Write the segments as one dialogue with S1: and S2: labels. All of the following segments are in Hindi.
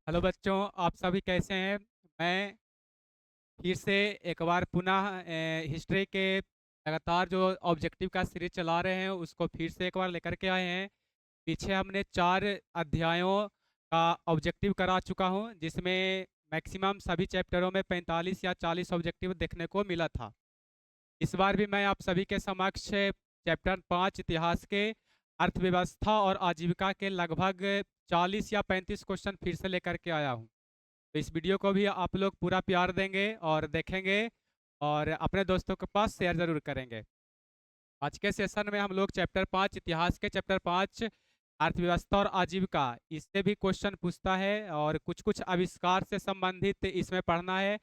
S1: हेलो बच्चों, आप सभी कैसे हैं। मैं फिर से एक बार पुनः हिस्ट्री के लगातार जो ऑब्जेक्टिव का सीरीज चला रहे हैं उसको फिर से एक बार लेकर के आए हैं। पीछे हमने 4 अध्यायों का ऑब्जेक्टिव करा चुका हूं, जिसमें मैक्सिमम सभी चैप्टरों में 45 या 40 ऑब्जेक्टिव देखने को मिला था। इस बार भी मैं आप सभी के समक्ष चैप्टर 5 इतिहास के अर्थव्यवस्था और आजीविका के लगभग 40 या 35 क्वेश्चन फिर से लेकर के आया हूं। तो इस वीडियो को भी आप लोग पूरा प्यार देंगे और देखेंगे और अपने दोस्तों के पास शेयर जरूर करेंगे। आज के सेशन में हम लोग चैप्टर 5 इतिहास के चैप्टर 5 अर्थव्यवस्था और आजीविका इससे भी क्वेश्चन पूछता है और कुछ कुछ आविष्कार से संबंधित इसमें पढ़ना है।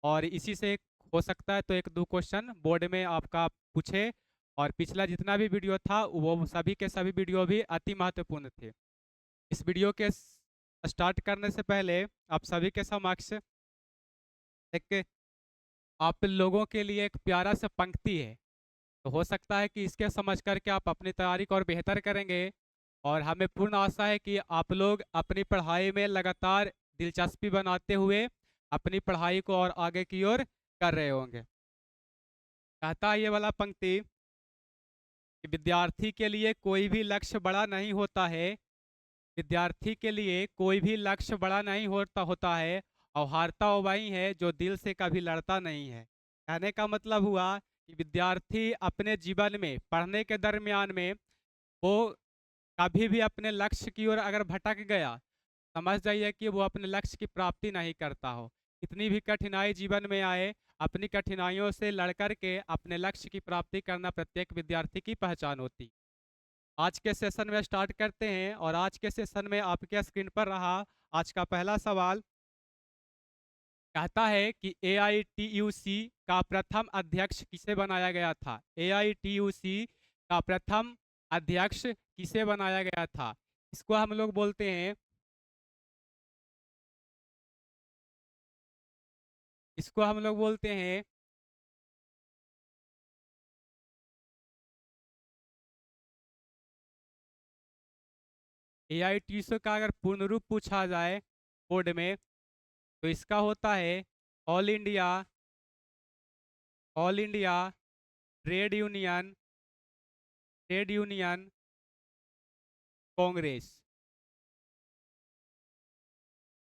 S1: और इसी से हो सकता है तो एक दो क्वेश्चन बोर्ड में आपका पूछे। और पिछला जितना भी वीडियो था वो सभी के सभी वीडियो भी अति महत्वपूर्ण थे। इस वीडियो के स्टार्ट करने से पहले आप सभी के समक्ष एक आप लोगों के लिए एक प्यारा सा पंक्ति है। तो हो सकता है कि इसके समझ करके आप अपनी तैयारी को और बेहतर करेंगे। और हमें पूर्ण आशा है कि आप लोग अपनी पढ़ाई में लगातार दिलचस्पी बनाते हुए अपनी पढ़ाई को और आगे की ओर कर रहे होंगे। कहता है ये वाला पंक्ति कि विद्यार्थी के लिए कोई भी लक्ष्य बड़ा नहीं होता है। विद्यार्थी के लिए कोई भी लक्ष्य बड़ा नहीं होता होता है। और हारता वो वही है जो दिल से कभी लड़ता नहीं है। कहने का मतलब हुआ कि विद्यार्थी अपने जीवन में पढ़ने के दरमियान में वो कभी भी अपने लक्ष्य की ओर अगर भटक गया, समझ जाइए कि वो अपने लक्ष्य की प्राप्ति नहीं करता हो। कितनी भी कठिनाई जीवन में आए, अपनी कठिनाइयों से लड़कर के अपने लक्ष्य की प्राप्ति करना प्रत्येक विद्यार्थी की पहचान होती। आज के सेशन में स्टार्ट करते हैं और आज के सेशन में आपके स्क्रीन पर रहा आज का पहला सवाल। कहता है कि AITUC का प्रथम अध्यक्ष किसे बनाया गया था। AITUC का प्रथम अध्यक्ष किसे बनाया गया था। इसको हम लोग बोलते हैं इसको हम लोग बोलते हैं AITUC का अगर पूर्ण रूप पूछा जाए बोर्ड में तो इसका होता है all India all India trade union trade union Congress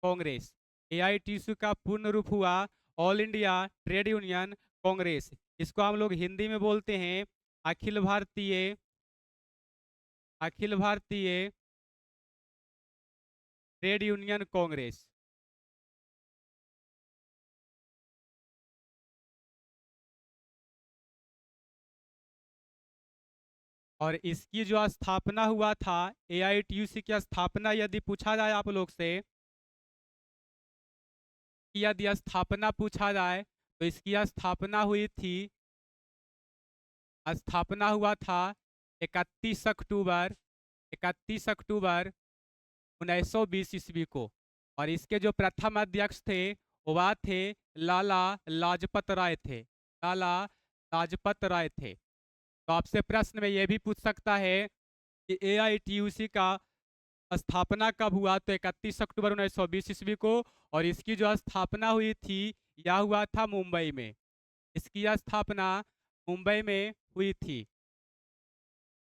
S1: Congress. AITUC का पूर्ण रूप हुआ all India trade union Congress. इसको हम लोग हिंदी में बोलते हैं अखिल भारतीय अखिल भारतीय ट्रेड यूनियन कांग्रेस। और इसकी जो स्थापना हुआ था, AITUC की स्थापना यदि पूछा जाए आप लोग से, कि यदि स्थापना पूछा जाए तो इसकी स्थापना हुआ था 31 अक्टूबर 31 अक्टूबर 1920 ईस्वी को। और इसके जो प्रथम अध्यक्ष थे वह थे लाला लाजपत राय थे। लाला लाजपत राय थे। तो आपसे प्रश्न में यह भी पूछ सकता है कि AITUC का स्थापना कब हुआ, तो 31 अक्टूबर 1920 ईस्वी को। और इसकी जो स्थापना हुई थी यह हुआ था मुंबई में। इसकी स्थापना मुंबई में हुई थी।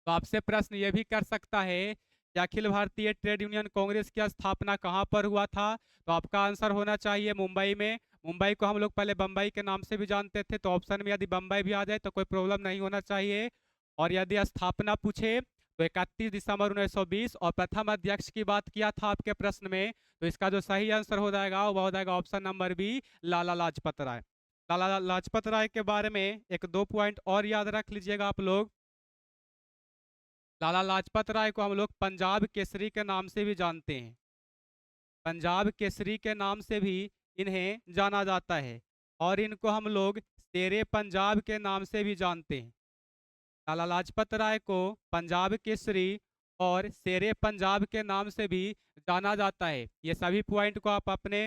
S1: तो आपसे प्रश्न ये भी कर सकता है कि अखिल भारतीय ट्रेड यूनियन कांग्रेस की स्थापना कहाँ पर हुआ था। तो आपका आंसर होना चाहिए मुंबई में। मुंबई को हम लोग पहले बम्बई के नाम से भी जानते थे, तो ऑप्शन में यदि बम्बई भी आ जाए तो कोई प्रॉब्लम नहीं होना चाहिए। और यदि स्थापना पूछे तो 31 दिसंबर 1920। और प्रथम अध्यक्ष की बात किया था आपके प्रश्न में, तो इसका जो सही आंसर हो जाएगा वह हो जाएगा option number B, Lala Lajpat Rai. Lala Lajpat Rai के बारे में एक दो पॉइंट और याद रख लीजिएगा आप लोग। लाला लाजपत राय को हम लोग पंजाब केसरी के नाम से भी जानते हैं। पंजाब केसरी के नाम से भी इन्हें जाना जाता है। और इनको हम लोग शेरे पंजाब के नाम से भी जानते हैं। लाला लाजपत राय को पंजाब केसरी और शेरे पंजाब के नाम से भी जाना जाता है। ये सभी पॉइंट को आप अपने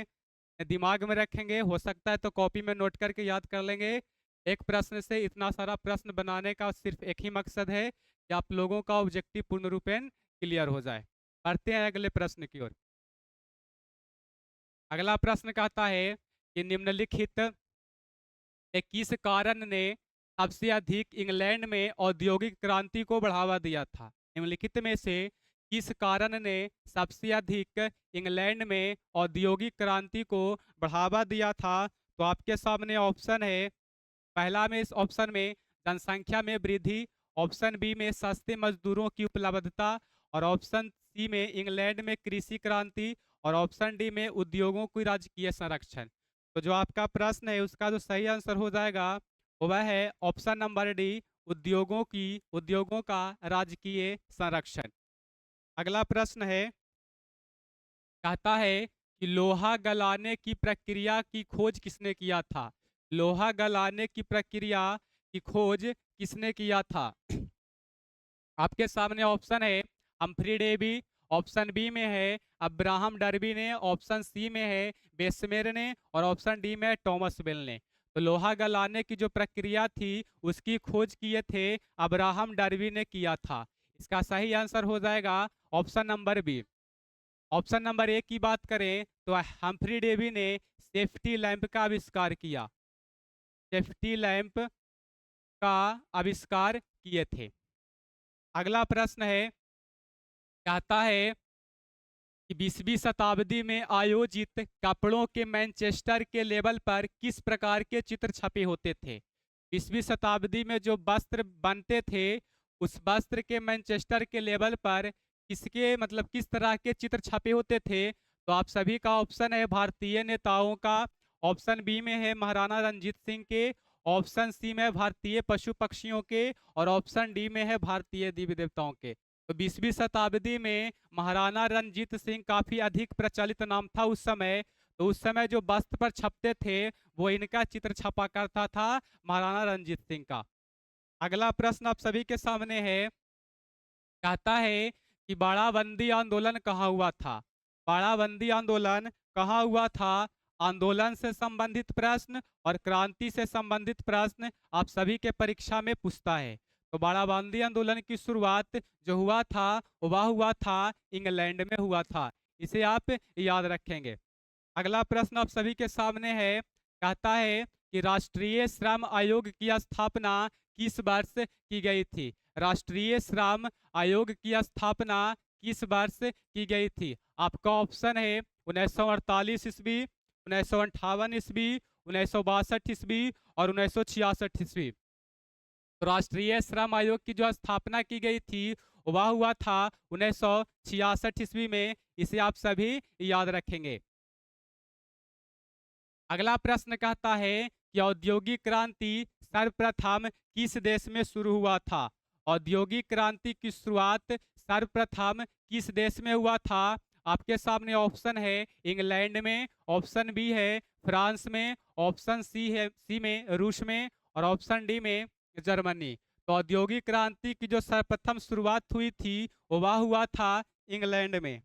S1: दिमाग में रखेंगे, हो सकता है तो कॉपी में नोट करके याद कर लेंगे। एक प्रश्न से इतना सारा प्रश्न बनाने का सिर्फ एक ही मकसद है कि आप लोगों का ऑब्जेक्टिव पूर्ण रूपेण क्लियर हो जाए। बढ़ते हैं अगले प्रश्न की ओर। अगला प्रश्न कहता है कि निम्नलिखित में किस कारण ने सबसे अधिक इंग्लैंड में औद्योगिक क्रांति को बढ़ावा दिया था? निम्नलिखित में से किस कारण ने सबसे अधिक इंग्लैंड में औद्योगिक क्रांति को बढ़ावा दिया था? तो आपके सामने ऑप्शन है। पहला में इस ऑप्शन में जनसंख्या में वृद्धि, ऑप्शन बी में सस्ते मजदूरों की उपलब्धता, और ऑप्शन सी में इंग्लैंड में कृषि क्रांति, और ऑप्शन डी में उद्योगों की राजकीय संरक्षण। तो जो आपका प्रश्न है उसका जो सही आंसर हो जाएगा वह है ऑप्शन नंबर डी, उद्योगों का राजकीय संरक्षण। अगला प्रश्न है, कहता है कि लोहा गलाने की प्रक्रिया की खोज किसने किया था? लोहा गलाने की प्रक्रिया की खोज किसने किया था? आपके सामने ऑप्शन है हम्फ्री डेवी, ऑप्शन बी में है अब्राहम डर्बी ने, ऑप्शन सी में है बेसमेर ने, और ऑप्शन डी में है टॉमस बेल ने। तो लोहा गलाने की जो प्रक्रिया थी उसकी खोज किए थे अब्राहम डर्बी ने किया था। इसका सही आंसर हो जाएगा option number B. Option number A की बात करें तो हम्फ्री डेवी ने सेफ्टी लैंप का आविष्कार किया, सेफ्टी लैंप का आविष्कार किए थे। अगला प्रश्न है, कहता है कि 20वीं शताब्दी में आयोजित कपड़ों के मैनचेस्टर के लेबल पर किस प्रकार के चित्र छपे होते थे? 20वीं शताब्दी में जो वस्त्र बनते थे उस वस्त्र के मैनचेस्टर के लेबल पर किसके मतलब किस तरह के चित्र छपे होते थे? तो आप सभी का ऑप्शन है भारतीय नेताओं का, ऑप्शन बी में है महाराणा रंजीत सिंह के, ऑप्शन सी में भारतीय पशु पक्षियों के, और ऑप्शन डी में है भारतीय देवी देवताओं के। तो 20वीं शताब्दी में महाराणा रंजीत सिंह काफी अधिक प्रचलित नाम था उस समय। तो उस समय जो वस्त्र पर छपते थे वो इनका चित्र छपा करता था, महाराणा रंजीत सिंह का। अगला प्रश्न आप सभी के सामने है, कहता है कि बाड़ाबंदी आंदोलन कहाँ हुआ था? बाड़ाबंदी आंदोलन कहाँ हुआ था? आंदोलन से संबंधित प्रश्न और क्रांति से संबंधित प्रश्न आप सभी के परीक्षा में पूछता है। तो बाड़ाबंदी आंदोलन की शुरुआत जो हुआ था वह हुआ था इंग्लैंड में हुआ था, इसे आप याद रखेंगे। अगला प्रश्न आप सभी के सामने है, कहता है कि राष्ट्रीय श्रम आयोग की स्थापना किस वर्ष की गई थी? राष्ट्रीय श्रम आयोग की स्थापना किस वर्ष की गई थी? आपका ऑप्शन है 1948 ईस्वी, 1958 ईस्वी, 1962 ईस्वी और 1966 ईस्वी। तो राष्ट्रीय श्रम आयोग की जो स्थापना की गई थी वह हुआ था 1966 ईस्वी में, इसे आप सभी याद रखेंगे। अगला प्रश्न कहता है कि औद्योगिक क्रांति सर्वप्रथम किस देश में शुरू हुआ था? औद्योगिक क्रांति की शुरुआत सर्वप्रथम किस देश में हुआ था? आपके सामने ऑप्शन है इंग्लैंड में, ऑप्शन बी है फ्रांस में, ऑप्शन सी में रूस में, और ऑप्शन डी में जर्मनी। तो औद्योगिक क्रांति की जो सर्वप्रथम शुरुआत हुई थी वह हुआ था इंग्लैंड में,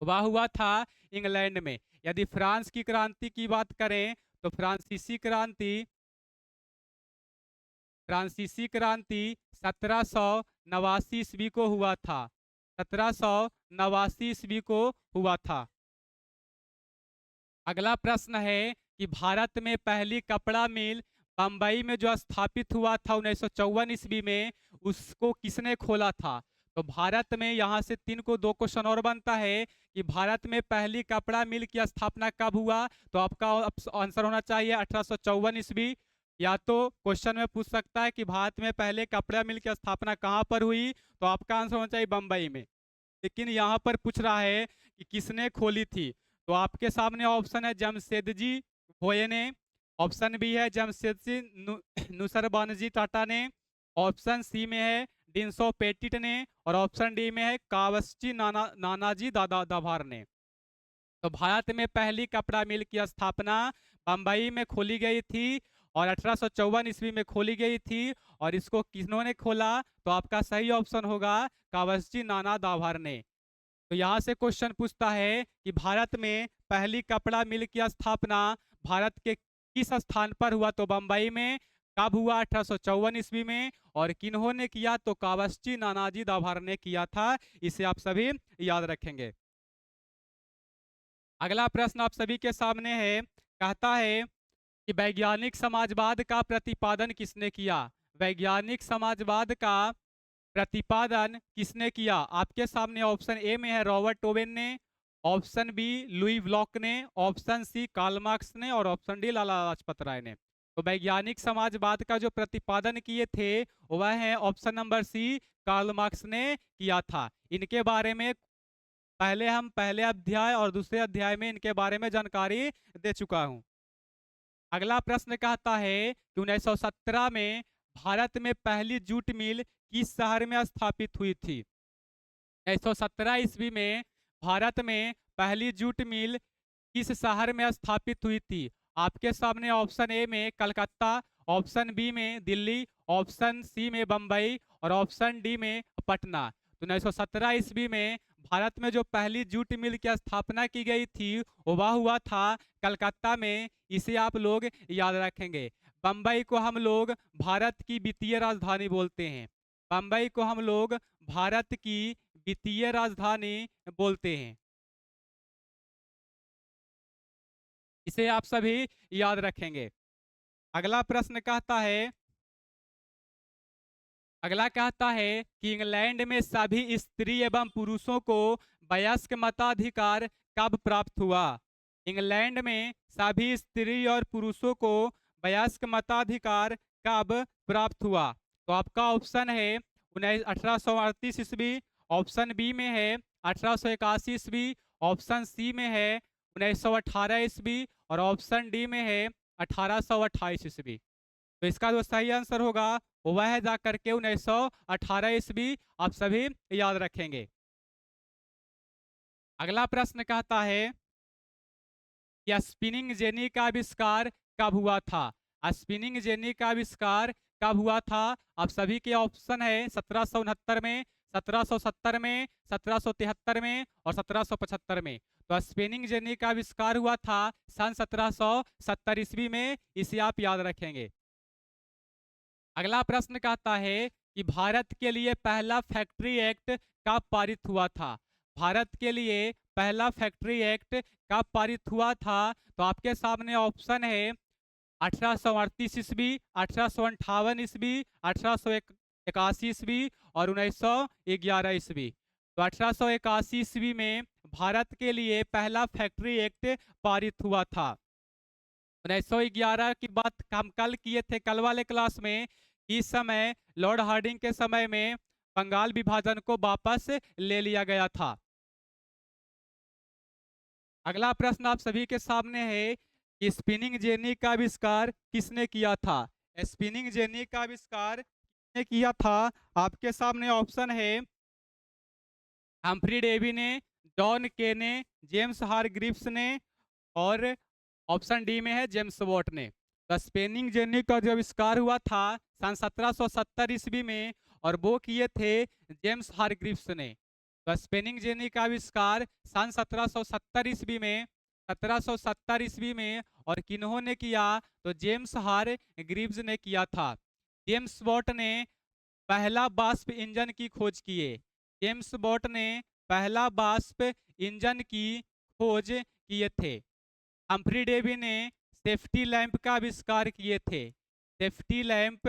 S1: वह हुआ था इंग्लैंड में। यदि फ्रांस की क्रांति की बात करें तो फ्रांसीसी क्रांति 1789 ईस्वी को हुआ था, 1789 ईस्वी को हुआ था। अगला प्रश्न है कि भारत में पहली कपड़ा मिल बंबई में जो स्थापित हुआ था 1954 ईस्वी में, उसको किसने खोला था? तो भारत में यहाँ से 3 को 2 क्वेश्चन और बनता है कि भारत में पहली कपड़ा मिल की स्थापना कब हुआ? तो आपका आंसर होना चाहिए 1854 ईस्वी। या तो क्वेश्चन में पूछ सकता है कि भारत में पहले कपड़ा मिल की स्थापना कहाँ पर हुई? तो आपका आंसर होना चाहिए बंबई में। लेकिन यहाँ पर पूछ रहा है कि किसने खोली थी? तो आपके सामने ऑप्शन है जमशेदजी भोये ने, ऑप्शन बी है जमशेदजी नुसरबानजी टाटा ने, ऑप्शन सी में है डिंसो पेटिट ने, और ऑप्शन डी में है कावस्ची नानाजी दाभार ने। तो भारत में पहली कपड़ा मिल की स्थापना बंबई में खोली गई थी और 1854 ईस्वी में खोली गई थी। और इसको किन्होंने खोला? तो आपका सही ऑप्शन होगा कावस्ची नाना दाभार ने। तो यहाँ से क्वेश्चन पूछता है कि भारत में पहली कपड़ा मिल की स्थापना भारत के किस स्थान पर हुआ? तो बंबई में। कब हुआ? 1854 ईस्वी में। और किन्होंने किया? तो कावस्ची नानाजी दाभार ने किया था। इसे आप सभी याद रखेंगे। अगला प्रश्न आप सभी के सामने है, कहता है कि वैज्ञानिक समाजवाद का प्रतिपादन किसने किया? वैज्ञानिक समाजवाद का प्रतिपादन किसने किया? आपके सामने ऑप्शन ए में है रॉबर्ट ओवेन ने, ऑप्शन बी लुई ब्लॉक ने, ऑप्शन सी कार्ल मार्क्स ने और ऑप्शन डी लाला लाजपत राय ने। तो वैज्ञानिक समाजवाद का जो प्रतिपादन किए थे वह है option number C, Karl Marx ने किया था। इनके बारे में पहले हम पहले अध्याय और दूसरे अध्याय में इनके बारे में जानकारी दे चुका हूँ। अगला प्रश्न कहता है कि 1917 में भारत में पहली जूट मिल किस शहर में स्थापित हुई थी? 1917 ईस्वी में भारत में पहली जूट मिल किस शहर में स्थापित हुई थी? आपके सामने ऑप्शन ए में कलकत्ता, ऑप्शन बी में दिल्ली, ऑप्शन सी में बम्बई और ऑप्शन डी में पटना। तो 1917 ईस्वी में भारत में जो पहली जूट मिल की स्थापना की गई थी वह हुआ था कलकत्ता में। इसे आप लोग याद रखेंगे। बम्बई को हम लोग भारत की वित्तीय राजधानी बोलते हैं। बम्बई को हम लोग भारत की वित्तीय राजधानी बोलते हैं। इसे आप सभी याद रखेंगे। अगला प्रश्न कहता है, अगला कहता है कि इंग्लैंड में सभी स्त्री एवं पुरुषों को वयस्क मताधिकार कब प्राप्त हुआ? इंग्लैंड में सभी स्त्री और पुरुषों को वयस्क मताधिकार कब प्राप्त हुआ? तो आपका ऑप्शन है 1838 ईस्वी, ऑप्शन बी में है 1881 ईस्वी, ऑप्शन सी में है 1918 ईस्वी और ऑप्शन डी में है 1828 ईस्वी। तो इसका जो सही आंसर होगा वह है जा करके 1918 ईस्वी। आप सभी याद रखेंगे। अगला प्रश्न कहता है कि स्पिनिंग जेनी का आविष्कार कब हुआ था? स्पिनिंग जेनी का आविष्कार कब हुआ था? आप सभी के ऑप्शन है 1769 में, 1770 में, 1773 में और 1775 में। तो स्पिनिंग जेनी का आविष्कार हुआ था सन 1770 ईस्वी में। इसे आप याद रखेंगे। अगला प्रश्न कहता है कि भारत के लिए पहला फैक्ट्री एक्ट कब पारित हुआ था? भारत के लिए पहला फैक्ट्री एक्ट कब पारित हुआ था? तो आपके सामने ऑप्शन है 1838 ईस्वी, 1858 ईस्वी, 1881 ईस्वी और 1911 ईस्वी। तो 1881 ईस्वी में भारत के लिए पहला फैक्ट्री एक्ट पारित हुआ था। 1911 की बात हम कल किए थे, कल वाले क्लास में। इस समय लॉर्ड हार्डिंग के समय में बंगाल विभाजन को वापस ले लिया गया था। अगला प्रश्न आप सभी के सामने है कि स्पिनिंग जेनी का आविष्कार किसने किया था? स्पिनिंग जेनी का आविष्कार किसने किया था? आपके सामने ऑप्शन है हम्फ्री डेवी ने, जॉन के ने, जेम्स हारग्रीव्स ने और ऑप्शन डी में है जेम्स वॉट ने। द स्पेनिंग जेनी का जो आविष्कार हुआ था सन 1770 ईस्वी में और वो किए थे जेम्स हारग्रीव्स ने। द स्पेनिंग जेनी का आविष्कार सन 1770 ईस्वी में, 1770 ईस्वी में और किन्होंने किया? तो जेम्स हारग्रीव्स ने किया था। जेम्स वॉट ने पहला वाष्प इंजन की खोज किए। जेम्स वॉट ने पहला वाष्प इंजन की खोज किए थे। हम्फ्री डेवी ने सेफ्टी लैंप का आविष्कार किए थे। सेफ्टी लैंप,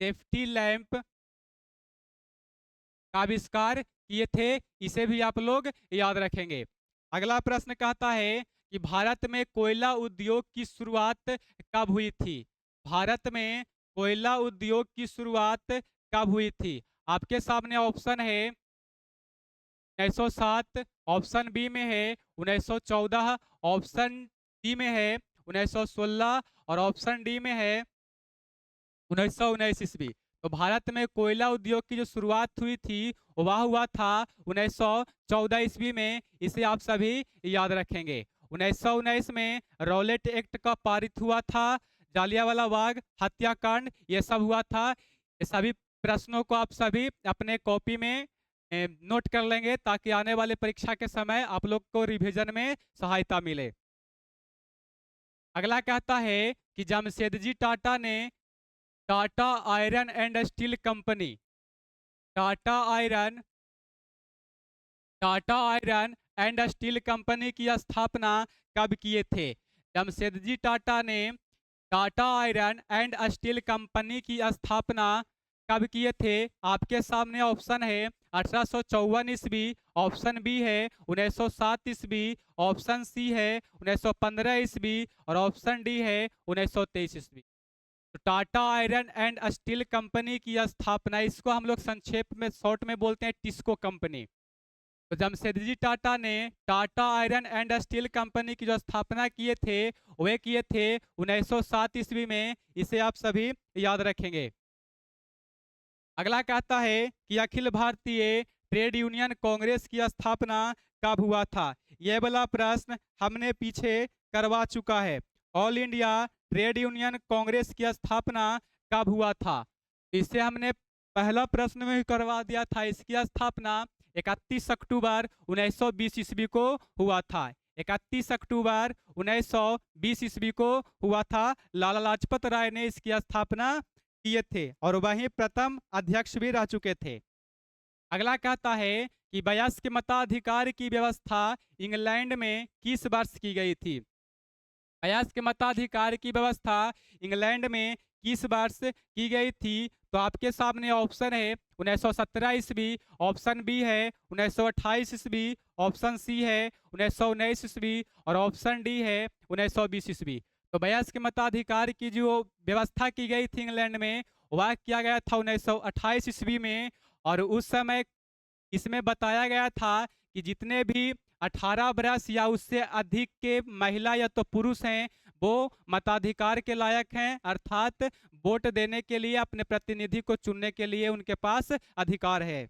S1: सेफ्टी लैंप का आविष्कार किए थे। इसे भी आप लोग याद रखेंगे। अगला प्रश्न कहता है कि भारत में कोयला उद्योग की शुरुआत कब हुई थी? भारत में कोयला उद्योग की शुरुआत कब हुई थी? आपके सामने ऑप्शन है 1907, ऑप्शन बी में है 1914, ऑप्शन सी में है 1916 और ऑप्शन डी में है 1919 ईस्वी। तो भारत में कोयला उद्योग की जो शुरुआत हुई थी वह हुआ था 1914 ईस्वी में। इसे आप सभी याद रखेंगे। 1919 में रॉलेट एक्ट का पारित हुआ था। जालियांवाला बाग हत्याकांड ये सब हुआ था। ये सभी प्रश्नों को आप सभी अपने कॉपी में नोट कर लेंगे ताकि आने वाले परीक्षा के समय आप लोग को रिवीजन में सहायता मिले। अगला कहता है कि जमशेदजी टाटा ने Tata iron and steel company, Tata iron Tata iron and steel company की स्थापना कब किए थे? जमशेदजी टाटा ने Tata iron and steel company की स्थापना कब किए थे? आपके सामने ऑप्शन है 1854 ईस्वी, ऑप्शन बी है 1907 ईस्वी, ऑप्शन सी है 1915 ईस्वी और ऑप्शन डी है 1923 ईस्वी। तो Tata iron and steel company की स्थापना, इसको हम लोग संक्षेप में शॉर्ट में बोलते हैं टिस्को कंपनी। तो जमशेदजी टाटा ने Tata iron and steel company की जो स्थापना किए थे, वे किए थे 1907 ईस्वी में। इसे आप सभी याद रखेंगे। अगला कहता है कि अखिल भारतीय ट्रेड यूनियन कांग्रेस की स्थापना कब हुआ था? यह वाला प्रश्न हमने पीछे करवा चुका है। All India trade union Congress की स्थापना कब हुआ था? इसे हमने पहला प्रश्न में ही करवा दिया था। इसकी स्थापना 31 अक्टूबर 1920 ईस्वी को हुआ था। 31 अक्टूबर 1920 ईस्वी को हुआ था। लाला लाजपत राय ने इसकी स्थापना किए थे और वहीं प्रथम अध्यक्ष भी रह चुके थे। अगला कहता है कि वयस्क मताधिकार की व्यवस्था इंग्लैंड में किस वर्ष की गई थी? वयस्क मताधिकार की व्यवस्था इंग्लैंड में किस वर्ष की गई थी? तो आपके सामने ऑप्शन है 1917 ईस्वी, ऑप्शन बी है 1928 ईस्वी, ऑप्शन सी है 1919 ईस्वी और ऑप्शन डी है 1920 ईस्वी। तो वयस्क मताधिकार की जो व्यवस्था की गई थी इंग्लैंड में, वह किया गया था 1928 ईस्वी में। और उस समय इसमें बताया गया था कि जितने भी 18 वर्ष या उससे अधिक के महिला या तो पुरुष हैं, वो मताधिकार के लायक हैं, अर्थात वोट देने के लिए, अपने प्रतिनिधि को चुनने के लिए उनके पास अधिकार है।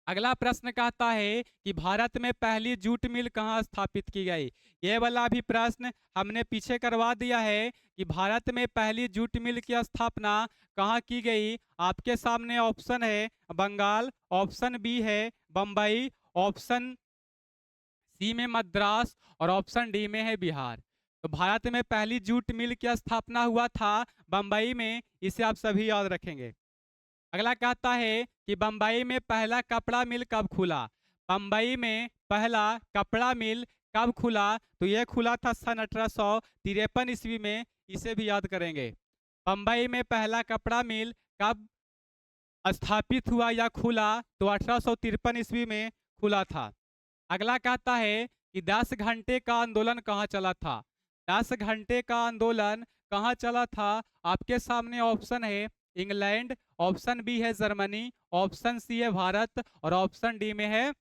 S1: अगला प्रश्न कहता है कि भारत में पहली जूट मिल कहाँ स्थापित की गई? ये वाला भी प्रश्न हमने पीछे करवा दिया है कि भारत में पहली जूट मिल की स्थापना कहाँ की गई। आपके सामने ऑप्शन है बंगाल, ऑप्शन बी है बम्बई, ऑप्शन सी में मद्रास और ऑप्शन डी में है बिहार। तो भारत में पहली जूट मिल की स्थापना हुआ था बम्बई में। इसे आप सभी याद रखेंगे। अगला कहता है कि बम्बई में पहला कपड़ा मिल कब खुला? बम्बई में पहला कपड़ा मिल कब खुला? तो यह खुला था सन 1853 ईस्वी में। इसे भी याद करेंगे। बम्बई में पहला कपड़ा मिल कब स्थापित हुआ या खुला? तो 1853 ईस्वी में खुला था। अगला कहता है कि 10 घंटे का आंदोलन कहाँ चला था? 10 घंटे का आंदोलन कहाँ चला था? आपके सामने ऑप्शन है इंग्लैंड, ऑप्शन बी है जर्मनी, ऑप्शन सी है भारत और ऑप्शन डी में है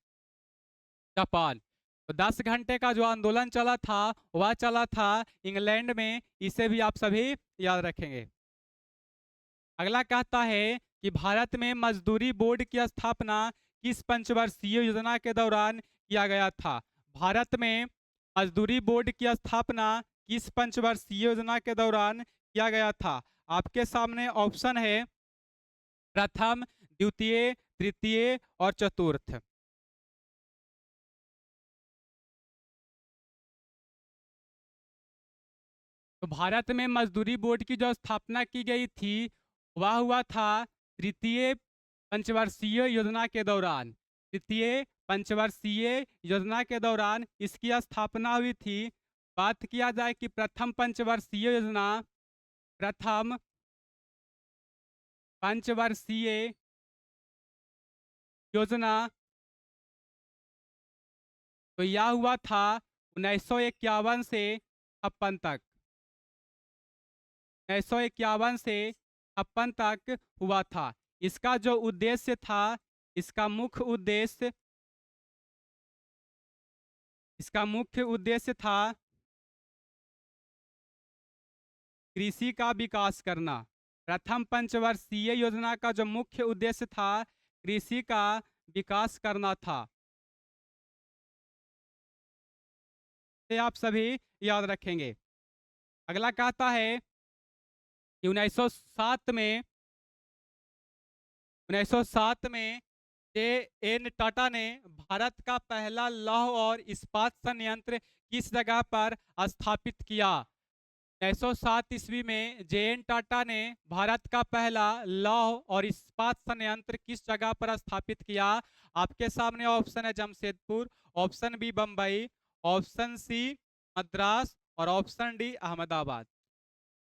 S1: जापान। तो 10 घंटे का जो आंदोलन चला था, वह चला था इंग्लैंड में। इसे भी आप सभी याद रखेंगे। अगला कहता है कि भारत में मजदूरी बोर्ड की स्थापना किस पंचवर्षीय योजना के दौरान किया गया था? भारत में मजदूरी बोर्ड की स्थापना किस पंचवर्षीय योजना के दौरान किया गया था? आपके सामने ऑप्शन है प्रथम, द्वितीय, तृतीय और चतुर्थ। तो भारत में मजदूरी बोर्ड की जो स्थापना की गई थी, वह हुआ था तृतीय पंचवर्षीय योजना के दौरान। तृतीय पंचवर्षीय योजना के दौरान इसकी स्थापना हुई थी। बात किया जाए कि प्रथम पंचवर्षीय योजना, प्रथम पंचवर्षीय योजना, तो यह हुआ था 1951 से 56 तक। 1951 से 56 तक हुआ था। इसका जो उद्देश्य था, इसका मुख्य उद्देश्य इसका मुख्य उद्देश्य था कृषि का विकास करना। प्रथम पंचवर्षीय योजना का जो मुख्य उद्देश्य था, कृषि का विकास करना था। ये आप सभी याद रखेंगे। अगला कहता है कि 1907 में जे एन टाटा ने भारत का पहला लौह और इस्पात संयंत्र किस जगह पर स्थापित किया? 1907 ईस्वी में जे.एन. टाटा ने भारत का पहला लौह और इस्पात संयंत्र किस जगह पर स्थापित किया? आपके सामने ऑप्शन है Jamshedpur, option B Bombay, option C Madras और ऑप्शन डी अहमदाबाद।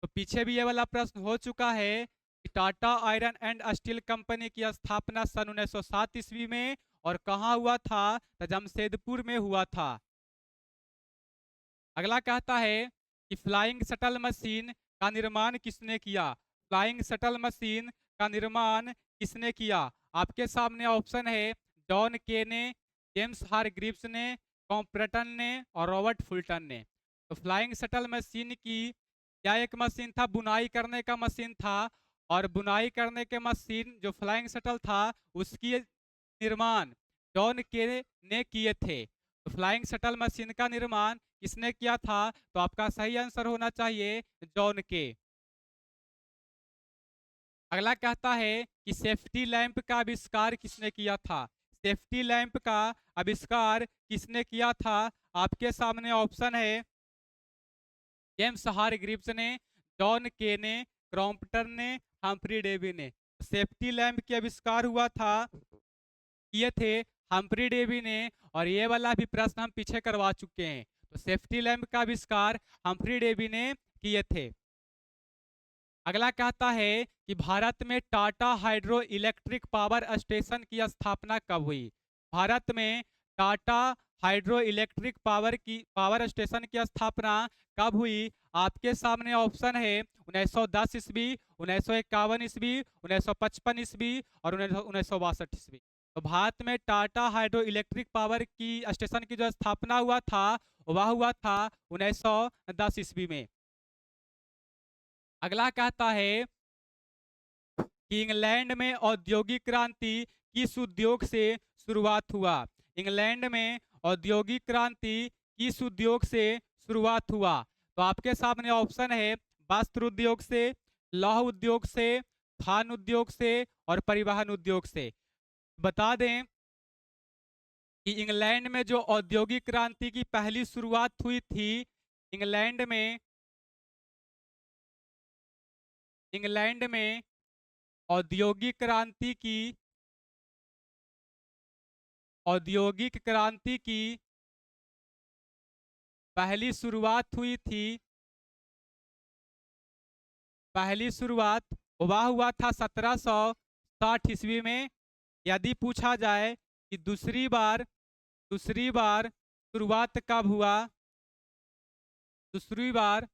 S1: तो पीछे भी ये वाला प्रश्न हो चुका है कि Tata iron and steel company की स्थापना सन 1907 ईस्वी में और कहाँ हुआ था? तो जमशेदपुर में हुआ था। अगला कहता है कि फ्लाइंग शटल मशीन का निर्माण किसने किया? फ्लाइंग शटल मशीन का निर्माण किसने किया? आपके सामने ऑप्शन है जॉन के ने, जेम्स हारग्रीव्स ने, कॉम्पटन ने और रॉबर्ट फुल्टन ने। तो फ्लाइंग शटल मशीन की क्या एक मशीन था, बुनाई करने का मशीन था, और बुनाई करने के मशीन जो फ्लाइंग शटल था उसकी निर्माण जॉन के ने किए थे। तो फ्लाइंग शटल मशीन का निर्माण किसने किया था? तो आपका सही आंसर होना चाहिए जॉन के। अगला कहता है कि सेफ्टी लैंप का आविष्कार किसने किया था? सेफ्टी लैंप का आविष्कार किसने किया था? आपके सामने ऑप्शन है जेम्स हारग्रीव्स ने, जॉन के ने, क्रॉम्पटन ने, हम्फ्री डेवी ने। सेफ्टी लैंप के आविष्कार हुआ था, किए थे हम्फ्री डेवी ने, और ये वाला भी प्रश्न हम पीछे करवा चुके हैं। तो सेफ्टी लैंप का आविष्कार हम्फ्री डेवी ने किए थे। अगला कहता है कि भारत में Tata hydro electric power station की स्थापना कब हुई? भारत में Tata hydro electric power station की स्थापना कब हुई? आपके सामने ऑप्शन है 1910 ईस्वी, 1951 ईस्वी, 1955 ईस्वी और 1962 ईस्वी। तो भारत में टाटा हाइड्रो इलेक्ट्रिक पावर की स्टेशन की जो स्थापना हुआ था वह हुआ था 1910 ईस्वी में। अगला कहता है कि इंग्लैंड में औद्योगिक क्रांति किस उद्योग से शुरुआत हुआ? इंग्लैंड में औद्योगिक क्रांति किस उद्योग से शुरुआत हुआ? तो आपके सामने ऑप्शन है वस्त्र उद्योग से, लौह उद्योग से, खान उद्योग से और परिवहन उद्योग से। बता दें कि इंग्लैंड में जो औद्योगिक क्रांति की पहली शुरुआत हुई थी, इंग्लैंड में औद्योगिक क्रांति की पहली शुरुआत हुई थी, पहली शुरुआत वह हुआ था 1760 ईस्वी में। यदि पूछा जाए कि दूसरी बार शुरुआत कब हुआ, दूसरी बार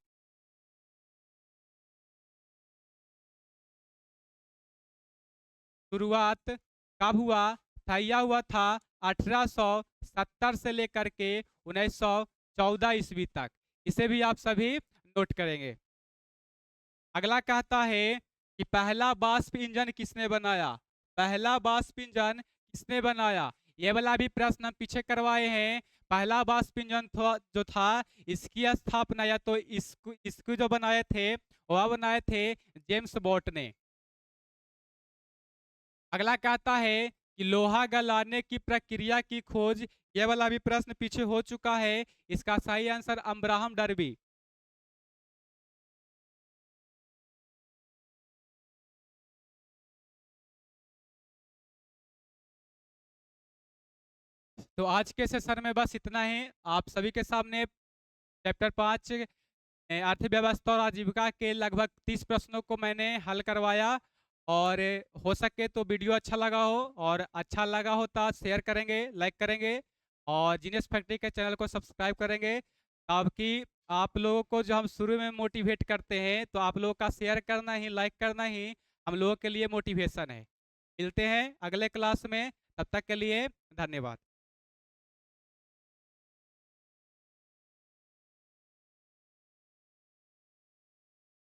S1: शुरुआत कब हुआ था? यह हुआ था 1870 से लेकर के 1914 ईस्वी तक। इसे भी आप सभी नोट करेंगे। अगला कहता है कि पहला वाष्प इंजन किसने बनाया? पहला वाष्प इंजन किसने बनाया? ये वाला भी प्रश्न हम पीछे करवाए हैं। पहला वाष्प इंजन जो था इसकी स्थापना या तो इसको जो बनाए थे वह बनाए थे जेम्स वॉट ने। अगला कहता है कि लोहा गलाने की प्रक्रिया की खोज, यह वाला भी प्रश्न पीछे हो चुका है। इसका सही आंसर अब्राहम डर्बी। तो आज के सेशन में बस इतना ही। आप सभी के सामने चैप्टर 5 अर्थव्यवस्था और आजीविका के लगभग 30 प्रश्नों को मैंने हल करवाया। और हो सके तो वीडियो अच्छा लगा हो, और अच्छा लगा हो तो शेयर करेंगे, लाइक करेंगे और जीनियस फैक्ट्री के चैनल को सब्सक्राइब करेंगे, ताकि आप लोगों को जो हम शुरू में मोटिवेट करते हैं तो आप लोगों का शेयर करना ही, लाइक करना ही हम लोगों के लिए मोटिवेशन है। मिलते हैं अगले क्लास में, तब तक के लिए धन्यवाद।